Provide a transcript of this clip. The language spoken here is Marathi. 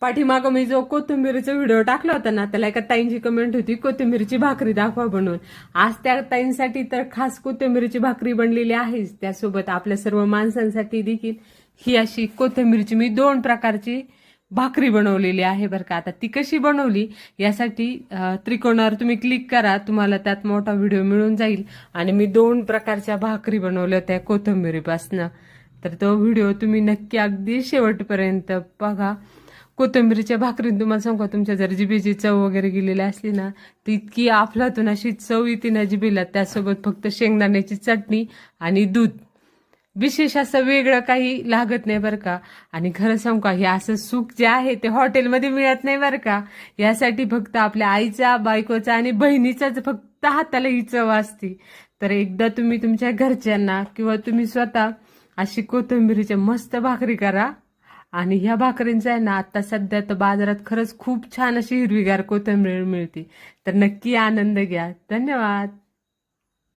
पाठीमागं मी जो कोथिंबीरचा व्हिडिओ टाकला होता ना, त्याला एका ताईंची कमेंट होती, कोथिंबीरची भाकरी दाखवा बनवून. आज त्या ताईंसाठी तर खास कोथिंबीरची भाकरी बनलेली आहेच. त्यासोबत आपल्या सर्व माणसांसाठी देखील ही अशी कोथिंबीरची मी 2 प्रकारची भाकरी बनवलेली आहे बरं का. आता ती कशी बनवली यासाठी त्रिकोणावर तुम्ही क्लिक करा, तुम्हाला त्यात मोठा व्हिडिओ मिळून जाईल. आणि मी 2 प्रकारच्या भाकरी बनवल्या होत्या कोथिंबीरीपासनं. तर तो व्हिडिओ तुम्ही नक्की अगदी शेवटपर्यंत बघा. कोथिंबीरीच्या भाकरीने तुम्हाला सांगू का, तुमच्या जर जिभेची चव वगैरे गेलेली असली ना, तर इतकी अफलातून अशी चव येते ना जिभेला. त्यासोबत फक्त शेंगदाण्याची चटणी आणि दूध, विशेष असं वेगळं काही लागत नाही बरं का. आणि खरं सांगू का, हे असं सुख जे आहे ते हॉटेलमध्ये मिळत नाही बरं का. यासाठी फक्त आपल्या आईचा, बायकोचा आणि बहिणीचाच फक्त हाताला ही चव असते. तर एकदा तुम्ही तुमच्या घरच्यांना किंवा तुम्ही स्वतः अशी कोथिंबीरीच्या मस्त भाकरी करा. आणि ह्या भाकरींचा आहे ना, आता सध्या तर बाजारात खरंच खूप छान अशी हिरवीगार कोथिंबीर मिळते. तर नक्की आनंद घ्या. धन्यवाद.